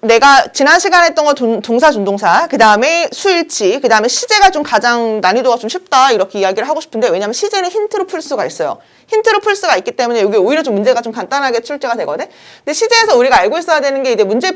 내가 지난 시간에 했던 거 동사, 준동사, 그 다음에 수일치, 그 다음에 시제가 좀 가장 난이도가 좀 쉽다 이렇게 이야기를 하고 싶은데 왜냐면 시제는 힌트로 풀 수가 있어요. 힌트로 풀 수가 있기 때문에 여기 오히려 좀 문제가 좀 간단하게 출제가 되거든. 근데 시제에서 우리가 알고 있어야 되는 게 이제 문제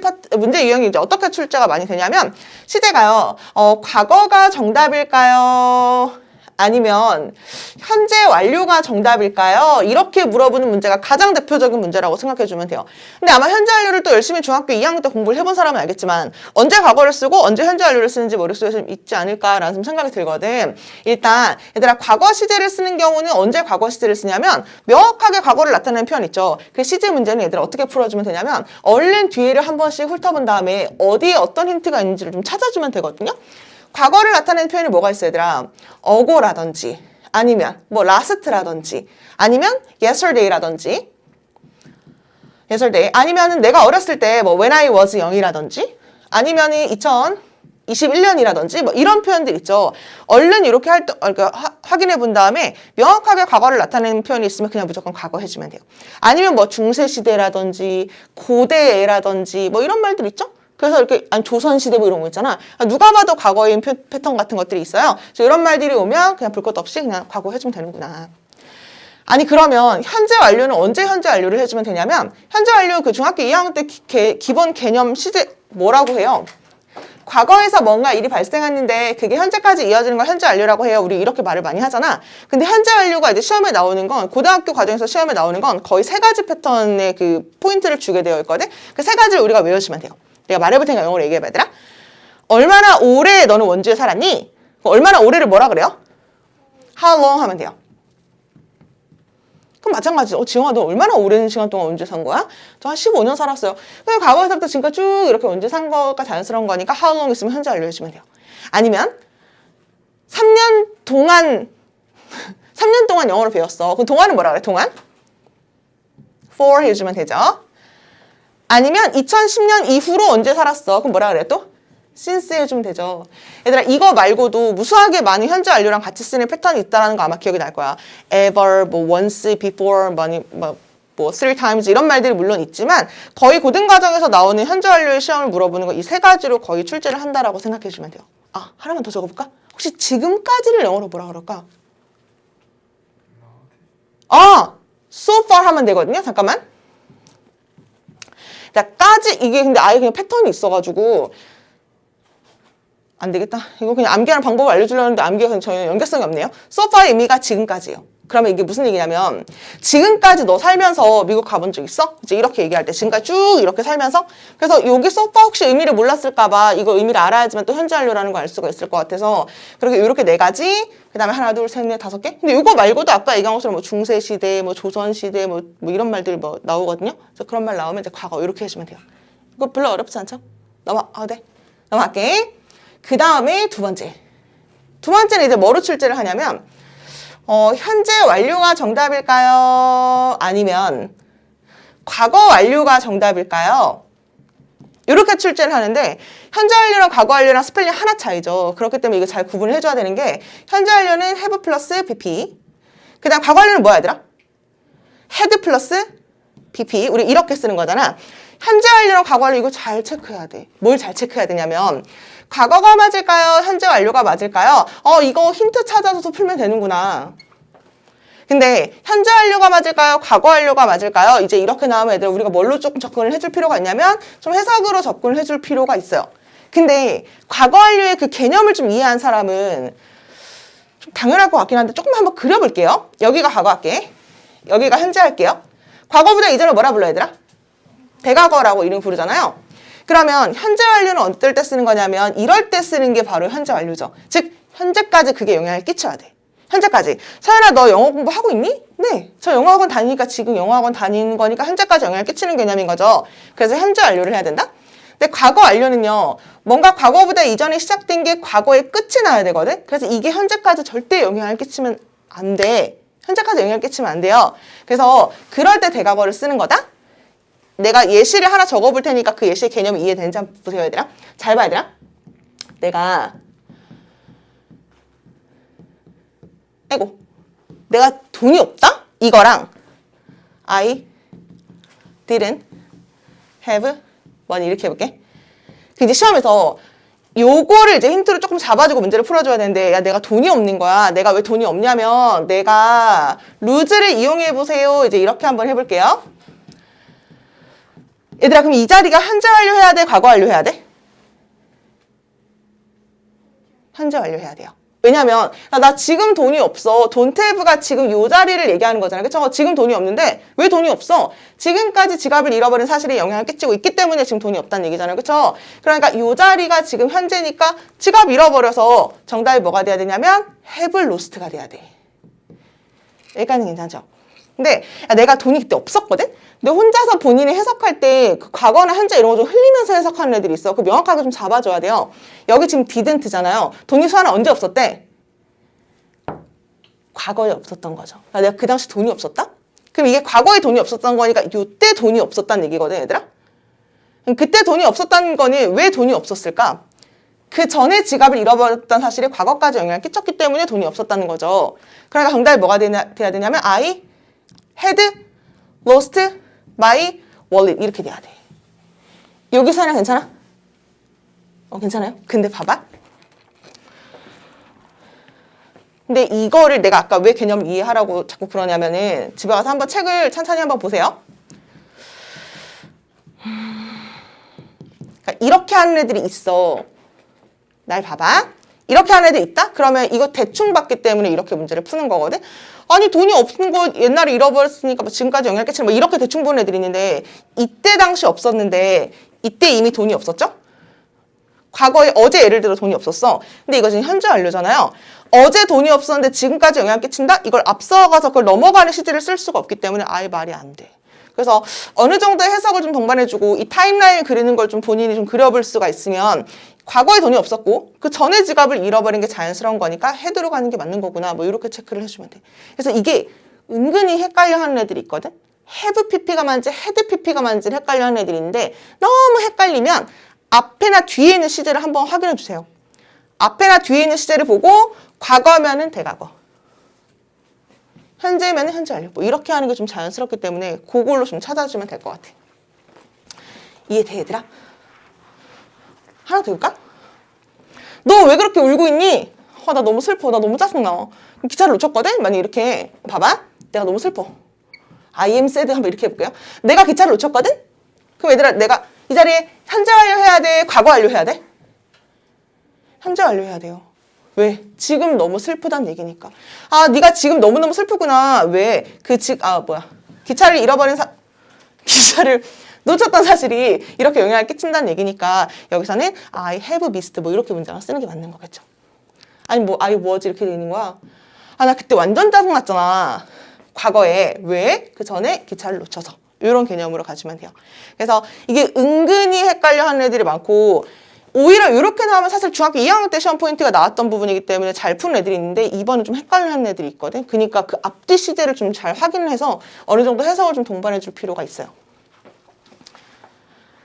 유형이 이제 어떻게 출제가 많이 되냐면 시제가요. 과거가 정답일까요? 아니면 현재 완료가 정답일까요? 이렇게 물어보는 문제가 가장 대표적인 문제라고 생각해 주면 돼요. 근데 아마 현재 완료를 또 열심히 중학교 2학년 때 공부를 해본 사람은 알겠지만 언제 과거를 쓰고 언제 현재 완료를 쓰는지 머릿속에 좀 있지 않을까라는 좀 생각이 들거든. 일단 얘들아 과거 시제를 쓰는 경우는 언제 과거 시제를 쓰냐면 명확하게 과거를 나타내는 표현 있죠. 그 시제 문제는 얘들아 어떻게 풀어주면 되냐면 얼른 뒤를 한 번씩 훑어본 다음에 어디에 어떤 힌트가 있는지를 좀 찾아주면 되거든요. 과거를 나타내는 표현이 뭐가 있어요, 얘들아? 어고라든지 아니면 뭐 last라든지 아니면 yesterday라든지 yesterday 아니면은 내가 어렸을 때 뭐 when I was young이라든지 아니면은 2021년이라든지 뭐 이런 표현들 있죠. 얼른 이렇게 확인해 본 다음에 명확하게 과거를 나타내는 표현이 있으면 그냥 무조건 과거 해주면 돼요. 아니면 뭐 중세시대라든지 고대애라든지 뭐 이런 말들 있죠. 그래서 이렇게 조선시대 뭐 이런 거 있잖아. 누가 봐도 과거인 패턴 같은 것들이 있어요. 그래서 이런 말들이 오면 그냥 볼 것 없이 그냥 과거 해주면 되는구나. 아니 그러면 현재 완료는 언제 현재 완료를 해주면 되냐면 현재 완료 그 중학교 2학년 때 기본 개념 시제 뭐라고 해요? 과거에서 뭔가 일이 발생했는데 그게 현재까지 이어지는 걸 현재 완료라고 해요. 우리 이렇게 말을 많이 하잖아. 근데 현재 완료가 이제 시험에 나오는 건 고등학교 과정에서 시험에 나오는 건 거의 3가지 패턴의 그 포인트를 주게 되어 있거든. 그 3가지를 우리가 외워주면 돼요. 내가 말해볼 테니까 영어로 얘기해봐 얘들아. 얼마나 오래 너는 원주에 살았니? 얼마나 오래를 뭐라 그래요? How long 하면 돼요. 그럼 마찬가지죠. 지영아 너 얼마나 오랜 시간 동안 원주에 산 거야? 저 한 15년 살았어요. 그럼 과거에서부터 지금까지 쭉 이렇게 원주에 산 거가 자연스러운 거니까 how long 있으면 현재 완료해주면 돼요. 아니면 3년 동안 3년 동안 영어를 배웠어. 그럼 동안은 뭐라 그래? 동안? for 해주면 되죠. 아니면 2010년 이후로 언제 살았어? 그럼 뭐라 그래 또? since 해주면 되죠. 얘들아 이거 말고도 무수하게 많은 현재 완료랑 같이 쓰는 패턴이 있다는 거 아마 기억이 날 거야. ever, 뭐 once, before, 뭐 three times 이런 말들이 물론 있지만 거의 고등과정에서 나오는 현재 완료의 시험을 물어보는 거 이 3가지로 거의 출제를 한다라고 생각해 주면 돼요. 아 하나만 더 적어볼까? 혹시 지금까지를 영어로 뭐라 그럴까? so far 하면 되거든요. 잠깐만. 까지 이게 근데 아예 그냥 패턴이 있어가지고 안 되겠다. 이거 그냥 암기하는 방법을 알려주려는데 암기가 전혀 연결성이 없네요. so far의 의미가 지금까지예요. 그러면 이게 무슨 얘기냐면 지금까지 너 살면서 미국 가본 적 있어? 이제 이렇게 얘기할 때 지금까지 쭉 이렇게 살면서 그래서 여기 so far 혹시 의미를 몰랐을까 봐 이거 의미를 알아야지만 또 현재 완료라는 걸 알 수가 있을 것 같아서 그렇게 이렇게 4가지 그 다음에 하나 둘 셋 넷 5개 근데 이거 말고도 아까 얘기한 것처럼 뭐 중세시대 뭐 조선시대 뭐 이런 말들 뭐 나오거든요. 그래서 그런 말 나오면 이제 과거 이렇게 해주면 돼요. 이거 별로 어렵지 않죠? 네. 넘어갈게. 그 다음에 두 번째는 이제 뭐로 출제를 하냐면 현재 완료가 정답일까요? 아니면 과거 완료가 정답일까요? 이렇게 출제를 하는데 현재 완료랑 과거 완료랑 스펠링 하나 차이죠. 그렇기 때문에 이거 잘 구분을 해줘야 되는 게 현재 완료는 have 플러스 pp 그 다음 과거 완료는 뭐야 얘들아? had 플러스 pp 우리 이렇게 쓰는 거잖아. 현재 완료랑 과거 완료 이거 잘 체크해야 돼. 뭘 잘 체크해야 되냐면 과거가 맞을까요? 현재 완료가 맞을까요? 이거 힌트 찾아서 풀면 되는구나. 근데 현재 완료가 맞을까요? 과거 완료가 맞을까요? 이제 이렇게 나오면 애들 우리가 뭘로 조금 접근을 해줄 필요가 있냐면 좀 해석으로 접근을 해줄 필요가 있어요. 근데 과거 완료의 그 개념을 좀 이해한 사람은 좀 당연할 것 같긴 한데 조금 한번 그려볼게요. 여기가 과거 할게. 여기가 현재 할게요. 과거보다 이전을 뭐라 불러 얘들아? 대과거라고 이름 부르잖아요. 그러면 현재 완료는 어떨 때 쓰는 거냐면 이럴 때 쓰는 게 바로 현재 완료죠. 즉 현재까지 그게 영향을 끼쳐야 돼. 현재까지. 서연아 너 영어 공부하고 있니? 네. 저 영어학원 다니니까 지금 영어학원 다니는 거니까 현재까지 영향을 끼치는 개념인 거죠. 그래서 현재 완료를 해야 된다? 근데 과거 완료는요. 뭔가 과거보다 이전에 시작된 게 과거의 끝이 나야 되거든. 그래서 이게 현재까지 절대 영향을 끼치면 안 돼. 현재까지 영향을 끼치면 안 돼요. 그래서 그럴 때 대과거를 쓰는 거다. 내가 예시를 하나 적어볼 테니까 그 예시의 개념이 이해되는지 한번 보세요 얘들아. 잘 봐 얘들아. 내가 돈이 없다? 이거랑 I didn't have 뭐 이렇게 해볼게. 그 이제 시험에서 요거를 이제 힌트로 조금 잡아주고 문제를 풀어줘야 되는데, 야, 내가 돈이 없는 거야. 내가 왜 돈이 없냐면, 내가 루즈를 이용해보세요. 이제 이렇게 한번 해볼게요. 얘들아, 그럼 이 자리가 현재 완료해야 돼? 과거 완료해야 돼? 현재 완료해야 돼요. 왜냐면 나 지금 돈이 없어. 돈테이브가 지금 이 자리를 얘기하는 거잖아요. 그쵸? 지금 돈이 없는데 왜 돈이 없어? 지금까지 지갑을 잃어버린 사실에 영향을 끼치고 있기 때문에 지금 돈이 없다는 얘기잖아요. 그쵸? 그러니까 이 자리가 지금 현재니까 지갑 잃어버려서 정답이 뭐가 돼야 되냐면 have lost가 돼야 돼. 여기까지는 괜찮죠? 근데 내가 돈이 그때 없었거든? 근데 혼자서 본인이 해석할 때 그 과거나 현재 이런 거 좀 흘리면서 해석하는 애들이 있어. 그 명확하게 좀 잡아줘야 돼요. 여기 지금 didn't잖아요. 돈이 수아는 언제 없었대? 과거에 없었던 거죠. 내가 그 당시 돈이 없었다? 그럼 이게 과거에 돈이 없었던 거니까 이때 돈이 없었다는 얘기거든, 얘들아? 그때 돈이 없었다는 거니 왜 돈이 없었을까? 그 전에 지갑을 잃어버렸던 사실이 과거까지 영향을 끼쳤기 때문에 돈이 없었다는 거죠. 그러니까 정답이 뭐가 돼야 되냐면 I had lost my wallet 이렇게 돼야 돼. 여기서는 괜찮아? 괜찮아요? 근데 봐봐. 근데 이거를 내가 아까 왜 개념을 이해하라고 자꾸 그러냐면은 집에 가서 한번 책을 천천히 한번 보세요. 그러니까 이렇게 하는 애들이 있어. 날 봐봐. 이렇게 하는 애들 있다? 그러면 이거 대충 봤기 때문에 이렇게 문제를 푸는 거거든? 아니 돈이 없는 거 옛날에 잃어버렸으니까 지금까지 영향을 끼치는 뭐 이렇게 대충 보는 애들이 있는데 이때 당시 없었는데 이때 이미 돈이 없었죠? 과거에 어제 예를 들어 돈이 없었어. 근데 이거 지금 현재 완료잖아요. 어제 돈이 없었는데 지금까지 영향을 끼친다? 이걸 앞서가서 그걸 넘어가는 시제를 쓸 수가 없기 때문에 아예 말이 안 돼. 그래서 어느 정도의 해석을 좀 동반해주고 이 타임라인을 그리는 걸 좀 본인이 좀 그려볼 수가 있으면 과거에 돈이 없었고 그 전에 지갑을 잃어버린 게 자연스러운 거니까 헤드로 가는 게 맞는 거구나 뭐 이렇게 체크를 해주면 돼. 그래서 이게 은근히 헷갈려 하는 애들이 있거든. have pp가 맞는지 had pp가 맞는지 헷갈려 하는 애들이 있는데 너무 헷갈리면 앞에나 뒤에 있는 시제를 한번 확인해 주세요. 앞에나 뒤에 있는 시제를 보고 과거면은 대과거, 현재면은 현재 완료 뭐 이렇게 하는 게 좀 자연스럽기 때문에 그걸로 좀 찾아주면 될 것 같아. 이해돼 얘들아? 하나 더 볼까? 너 왜 그렇게 울고 있니? 나 너무 슬퍼. 나 너무 짜증나. 기차를 놓쳤거든? 만약 이렇게 봐봐. 내가 너무 슬퍼. I am sad 한번 이렇게 해볼게요. 내가 기차를 놓쳤거든? 그럼 얘들아 내가 이 자리에 현재 완료해야 돼? 과거 완료해야 돼? 현재 완료해야 돼요. 왜? 지금 너무 슬프단 얘기니까. 네가 지금 너무너무 슬프구나. 왜? 기차를 잃어버린 기차를 놓쳤던 사실이 이렇게 영향을 끼친다는 얘기니까 여기서는 I have missed 뭐 이렇게 문장을 쓰는 게 맞는 거겠죠. 아니 뭐 I was 이렇게 되는 거야. 나 그때 완전 짜증났잖아. 과거에. 왜? 그 전에 기차를 놓쳐서. 이런 개념으로 가시면 돼요. 그래서 이게 은근히 헷갈려 하는 애들이 많고 오히려 이렇게 나오면 사실 중학교 2학년 때 시험 포인트가 나왔던 부분이기 때문에 잘 푸는 애들이 있는데 이번은 좀 헷갈려 하는 애들이 있거든. 그러니까 그 앞뒤 시제를 좀 잘 확인을 해서 어느 정도 해석을 좀 동반해 줄 필요가 있어요.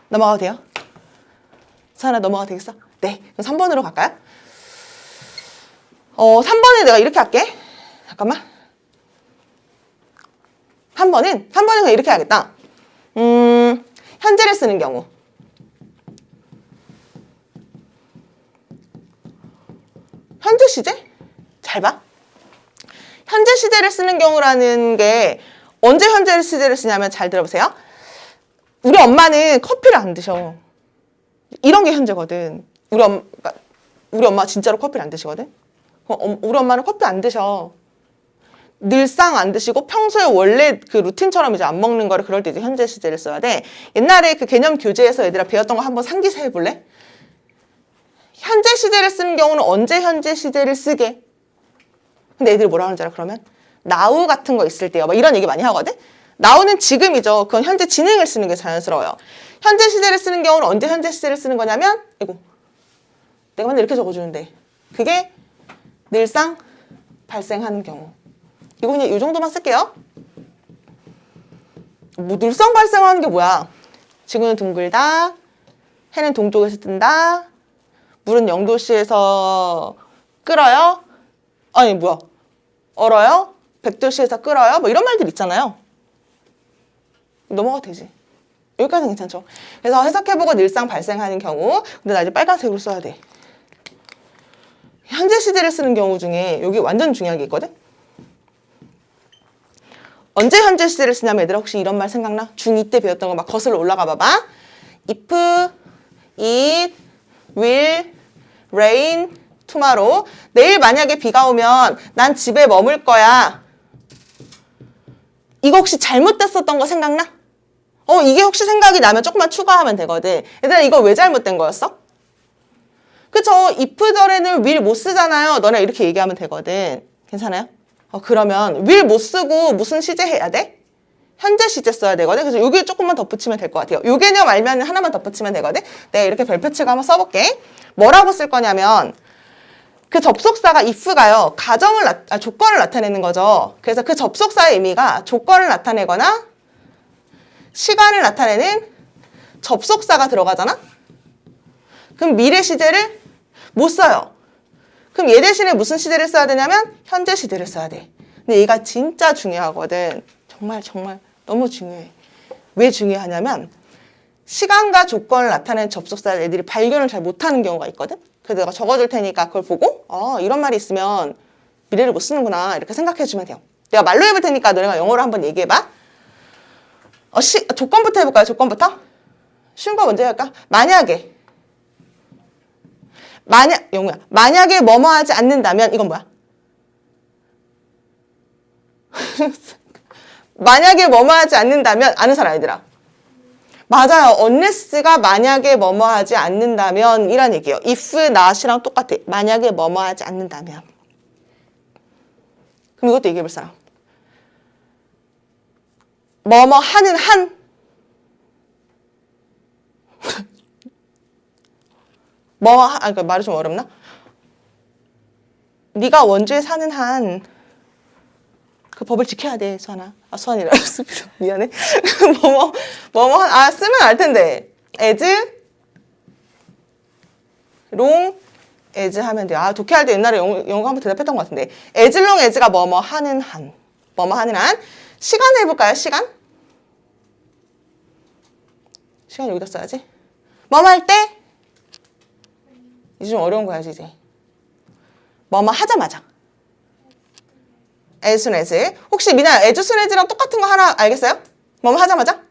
넘어가도 돼요? 사연아 넘어가도 되겠어? 네. 그럼 3번으로 갈까요? 3번에 내가 이렇게 할게. 잠깐만. 3번은 그냥 이렇게 해야겠다. 현재를 쓰는 경우. 현재 시제? 잘 봐. 현재 시제를 쓰는 경우라는 게 언제 현재 시제를 쓰냐면 잘 들어보세요. 우리 엄마는 커피를 안 드셔. 이런 게 현재거든. 우리 엄마 진짜로 커피를 안 드시거든. 우리 엄마는 커피 안 드셔. 늘상 안 드시고 평소에 원래 그 루틴처럼 이제 안 먹는 거를 그럴 때 이제 현재 시제를 써야 돼. 옛날에 그 개념 교재에서 얘들아 배웠던 거 한번 상기세 해볼래? 현재 시제를 쓰는 경우는 언제 현재 시제를 쓰게? 근데 애들이 뭐라 하는지 알아? 그러면 now 같은 거 있을 때요. 막 이런 얘기 많이 하거든? now는 지금이죠. 그건 현재 진행을 쓰는 게 자연스러워요. 현재 시제를 쓰는 경우는 언제 현재 시제를 쓰는 거냐면 내가 맨날 이렇게 적어주는데 그게 늘상 발생하는 경우. 이거 그냥 이 정도만 쓸게요. 뭐 늘상 발생하는 게 뭐야? 지구는 둥글다. 해는 동쪽에서 뜬다. 물은 0도씨에서 끓어요. 얼어요. 100도씨에서 끓어요. 뭐 이런 말들 있잖아요. 넘어가도 되지. 여기까지는 괜찮죠? 그래서 해석해보고 늘상 발생하는 경우, 근데 나 이제 빨간색으로 써야 돼. 현재 시제를 쓰는 경우 중에 여기 완전 중요한 게 있거든? 언제 현재 시제를 쓰냐면 얘들아 혹시 이런 말 생각나? 중2 때 배웠던 거 막 거슬러 올라가 봐봐. If it will rain tomorrow. 내일 만약에 비가 오면 난 집에 머물 거야. 이거 혹시 잘못됐었던 거 생각나? 이게 혹시 생각이 나면 조금만 추가하면 되거든. 얘들아 이거 왜 잘못된 거였어? 그쵸? if절에는 will 못 쓰잖아요. 너네 이렇게 얘기하면 되거든. 괜찮아요? 그러면 will 못 쓰고 무슨 시제 해야 돼? 현재 시제 써야 되거든. 그래서 여기 조금만 덧붙이면 될 것 같아요. 요 개념 알면 하나만 덧붙이면 되거든. 내가 이렇게 별표 치고 한번 써볼게. 뭐라고 쓸 거냐면 그 접속사가 if가요. 조건을 나타내는 거죠. 그래서 그 접속사의 의미가 조건을 나타내거나 시간을 나타내는 접속사가 들어가잖아? 그럼 미래 시제를 못 써요. 그럼 얘 대신에 무슨 시제를 써야 되냐면 현재 시제를 써야 돼. 근데 얘가 진짜 중요하거든. 정말 너무 중요해. 왜 중요하냐면 시간과 조건을 나타내는 접속사를 애들이 발견을 잘 못하는 경우가 있거든. 그래서 내가 적어줄 테니까 그걸 보고 이런 말이 있으면 미래를 못 쓰는구나 이렇게 생각해주면 돼요. 내가 말로 해볼 테니까 너네가 영어로 한번 얘기해봐. 조건부터 해볼까요? 조건부터? 쉬운 거 먼저 할까? 영우야. 만약에 뭐뭐 하지 않는다면 이건 뭐야? 만약에 뭐뭐 하지 않는다면 아는 사람 얘들아. 맞아요. unless가 만약에 뭐뭐 하지 않는다면 이란 얘기예요. if, not이랑 똑같아. 만약에 뭐뭐 하지 않는다면. 그럼 이것도 얘기해볼 사람. 뭐뭐 하는 한. 그러니까 말이 좀 어렵나? 네가 원주에 사는 한 그 법을 지켜야 돼, 수환아. 수환이라 했습니다. 미안해. 쓰면 알 텐데. as, long, as 하면 돼요. 독해할 때 옛날에 영어 한번 대답했던 것 같은데. as long as가 뭐뭐 하는 한. 시간 해볼까요, 시간? 시간 여기다 써야지. 뭐뭐 할 때? 이제 좀 어려운 거 해야지, 이제. 뭐뭐 하자마자. as soon as. 혹시 미나 as soon as랑 똑같은 거 하나 알겠어요? 뭐뭐 하자마자?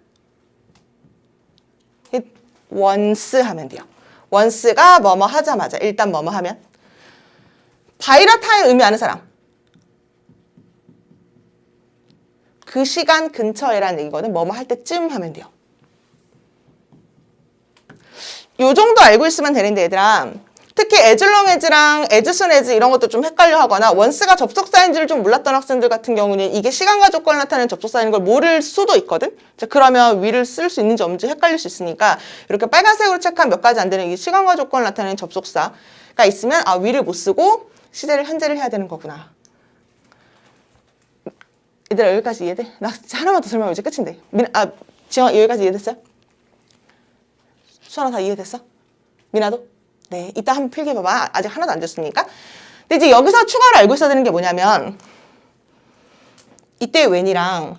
once 하면 돼요. once가 뭐뭐 하자마자. 일단 뭐뭐 하면. by the time 의미 아는 사람. 그 시간 근처에라는 얘기거든. 뭐뭐 할 때쯤 하면 돼요. 요 정도 알고 있으면 되는데 얘들아. 특히 as long as랑 as soon as 이런 것도 좀 헷갈려 하거나 once가 접속사인지를 좀 몰랐던 학생들 같은 경우는 이게 시간과 조건을 나타내는 접속사인 걸 모를 수도 있거든. 자, 그러면 will을 쓸 수 있는지 없는지 헷갈릴 수 있으니까 이렇게 빨간색으로 체크한 몇 가지 안 되는 이 시간과 조건을 나타내는 접속사가 있으면 will을 못 쓰고 시제를 현재를 해야 되는 거구나. 얘들아 여기까지 이해돼? 나 하나만 더 설명하면 이제 끝인데. 지영아 여기까지 이해됐어요? 수아나 다 이해됐어? 미나도? 네, 이따 한번 필기해봐봐. 아직 하나도 안 됐으니까. 근데 이제 여기서 추가로 알고 있어야 되는 게 뭐냐면 이때 when이랑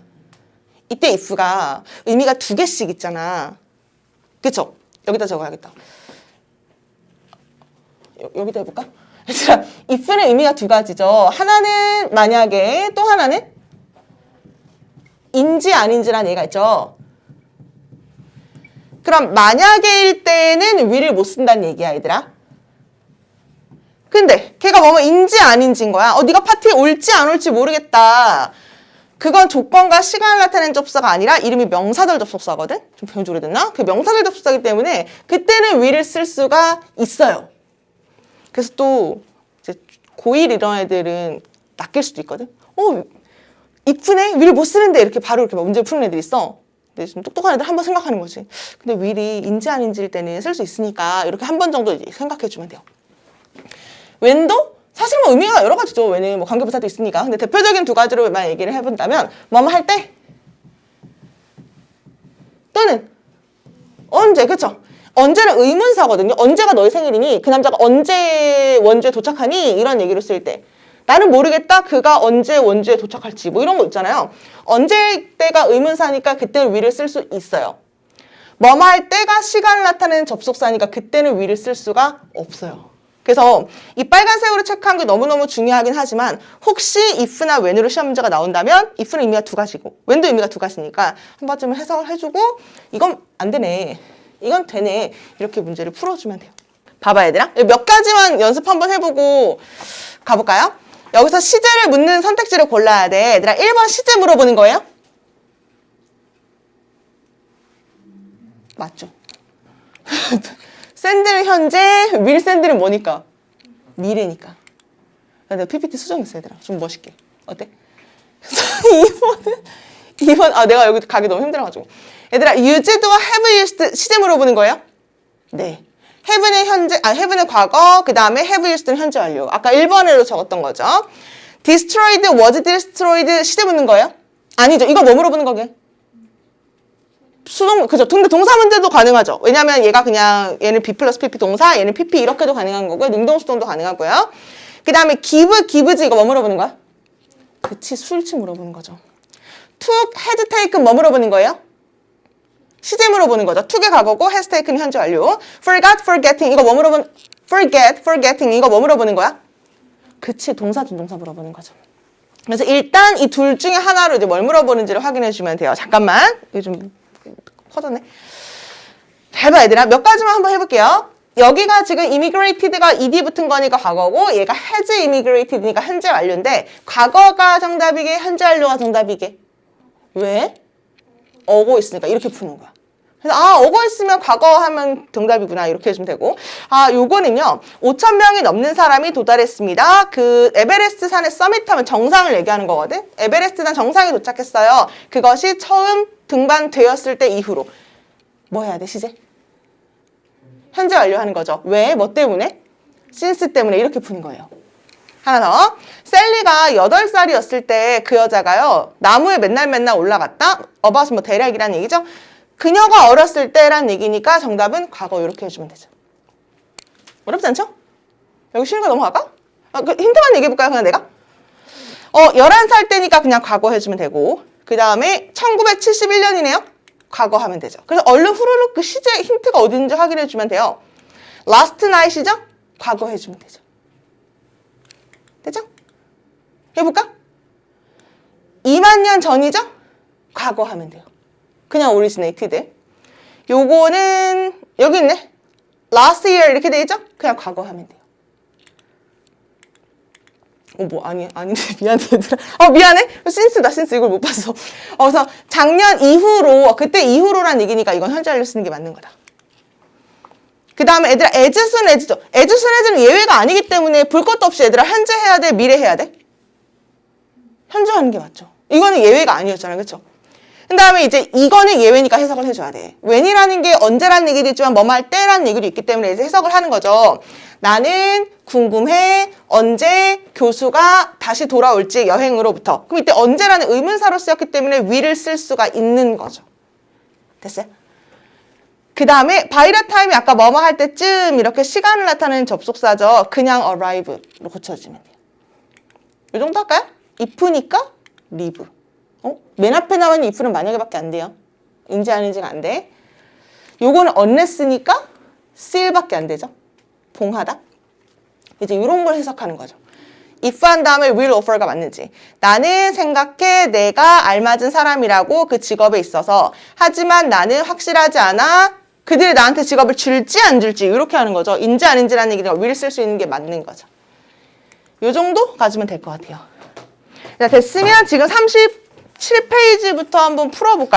이때 if가 의미가 두 개씩 있잖아. 그쵸? 여기다 적어야겠다. 여기다 해볼까? 얘들아, if는 의미가 두 가지죠. 하나는 만약에, 또 하나는 인지 아닌지라는 얘기가 있죠. 그럼 만약에일 때는 will을 못 쓴다는 얘기야, 얘들아. 근데 걔가 뭐뭐인지 아닌지인 거야. 네가 파티에 올지 안 올지 모르겠다. 그건 조건과 시간을 나타내는 접속사가 아니라 이름이 명사절 접속사거든? 좀 배운 지 오래됐나? 그 명사절 접속사이기 때문에 그때는 will을 쓸 수가 있어요. 그래서 또 이제 고1 이런 애들은 낚일 수도 있거든? if네? will 못 쓰는데 이렇게 바로 이렇게 문제 푸는 애들이 있어. 근데 좀 똑똑한 애들 한번 생각하는 거지. 근데 will이 인지 아닌지일 때는 쓸 수 있으니까 이렇게 한 번 정도 이제 생각해 주면 돼요. when도 사실 뭐 의미가 여러 가지죠. when은 뭐 관계부사도 있으니까. 근데 대표적인 두 가지로 만 얘기를 해본다면 뭐뭐 할 때 또는 언제, 그쵸? 언제는 의문사거든요. 언제가 너의 생일이니? 그 남자가 언제 원주에 도착하니? 이런 얘기를 쓸 때 나는 모르겠다. 그가 언제 원주에 도착할지 뭐 이런 거 있잖아요. 언제 때가 의문사니까 그때는 will을 쓸 수 있어요. 뭐뭐 할 때가 시간을 나타내는 접속사니까 그때는 will을 쓸 수가 없어요. 그래서 이 빨간색으로 체크한 게 너무너무 중요하긴 하지만 혹시 if나 when으로 시험 문제가 나온다면 if는 의미가 두 가지고 when도 의미가 두 가지니까 한 번쯤은 해석을 해주고 이건 안 되네, 이건 되네, 이렇게 문제를 풀어주면 돼요. 봐봐 얘들아, 몇 가지만 연습 한번 해보고 가볼까요? 여기서 시제를 묻는 선택지를 골라야 돼. 얘들아 1번 시제 물어보는 거예요? 맞죠? 샌드는 현재, will 샌드는 뭐니까? 미래니까. 내가 PPT 수정했어 얘들아. 좀 멋있게. 어때? 2번 아 내가 여기 가기 너무 힘들어가지고. 얘들아 used와 have used 시제 물어보는 거예요? 네. have는 현재, have는 과거, 그 다음에 have used는 현재 완료. 아까 1번으로 적었던 거죠. destroyed, was destroyed 시제 묻는 거예요? 아니죠. 이거 뭐 물어보는 거게? 수동, 그죠. 근데 동사 문제도 가능하죠. 왜냐면 얘가 그냥 얘는 B 플러스 PP 동사, 얘는 PP 이렇게도 가능한 거고요. 능동수동도 가능하고요. 그 다음에 give, gives 이거 뭐 물어보는 거야? 그치, 수일치 물어보는 거죠. took, had taken 뭐 물어보는 거예요? 시제 물어보는 거죠. took의 과거고 has taken이 현재 완료. forgot, forgetting 이거 뭐 물어보는, forget, forgetting 이거 뭐 물어보는 거야? 그치, 동사, 준동사 물어보는 거죠. 그래서 일단 이 둘 중에 하나로 이제 뭘 물어보는지를 확인해 주면 돼요. 잠깐만. 이거 좀 커졌네. 잘 봐, 얘들아. 몇 가지만 한번 해볼게요. 여기가 지금 immigrated가 ed 붙은 거니까 과거고, 얘가 has immigrated니까 현재 완료인데, 과거가 정답이게, 현재 완료가 정답이게. 왜? 어고 있으니까 이렇게 푸는 거야. 그래서 어고 있으면 과거 하면 정답이구나 이렇게 해주면 되고, 요거는요 5,000명이 넘는 사람이 도달했습니다. 그 에베레스트 산에 서밋하면 정상을 얘기하는 거거든. 에베레스트 산 정상에 도착했어요. 그것이 처음 등반되었을 때 이후로 뭐 해야 돼? 시제? 현재 완료하는 거죠. 왜? 뭐 때문에? since 때문에 이렇게 푸는 거예요. 하나 더. 셀리가 8살이었을 때 그 여자가요 나무에 맨날 올라갔다. 어바웃 뭐 대략이란 얘기죠. 그녀가 어렸을 때란 얘기니까 정답은 과거 이렇게 해주면 되죠. 어렵지 않죠? 여기 쉬운 거 넘어갈까? 그 힌트만 얘기해볼까요? 그냥 내가? 11살 때니까 그냥 과거 해주면 되고, 그 다음에 1971년이네요? 과거 하면 되죠. 그래서 얼른 후루룩 그 시제 힌트가 어딘지 확인해주면 돼요. last night이죠? 과거 해주면 되죠. 됐죠? 해볼까? 2만 년 전이죠? 과거 하면 돼요. 그냥 originated. 요거는 여기 있네. last year 이렇게 돼 있죠? 그냥 과거 하면 돼요. 아닌데 미안해 얘들아. 미안해. since다 since 이걸 못 봤어. 그래서 작년 이후로, 그때 이후로란 얘기니까 이건 현재 완료 쓰는 게 맞는 거다. 그 다음에 얘들아 as soon as죠. as soon as는 예외가 아니기 때문에 볼 것도 없이 얘들아 현재 해야 돼, 미래 해야 돼? 현재 하는 게 맞죠. 이거는 예외가 아니었잖아요. 그렇죠? 그 다음에 이제 이거는 예외니까 해석을 해줘야 돼. when이라는 게 언제라는 얘기도 있지만 뭐뭐 할 때라는 얘기도 있기 때문에 이제 해석을 하는 거죠. 나는 궁금해 언제 교수가 다시 돌아올지 여행으로부터. 그럼 이때 언제라는 의문사로 쓰였기 때문에 will을 쓸 수가 있는 거죠. 됐어요? 그 다음에 by the time이 아까 뭐뭐 할 때쯤 이렇게 시간을 나타내는 접속사죠. 그냥 arrive로 고쳐주면 돼요. 이 정도 할까요? if니까 live. 맨 앞에 나와 있는 if는 만약에밖에 안 돼요. 인지 아닌지가 안 돼. 요거는 unless니까 still밖에 안 되죠. 봉하다. 이제 이런 걸 해석하는 거죠. if 한 다음에 will offer가 맞는지. 나는 생각해 내가 알맞은 사람이라고 그 직업에 있어서. 하지만 나는 확실하지 않아. 그들이 나한테 직업을 줄지 안 줄지 이렇게 하는 거죠. 인지 아닌지라는 얘기가 will 쓸 수 있는 게 맞는 거죠. 요 정도 가지면 될 것 같아요. 자, 됐으면 지금 37페이지부터 한번 풀어볼까요?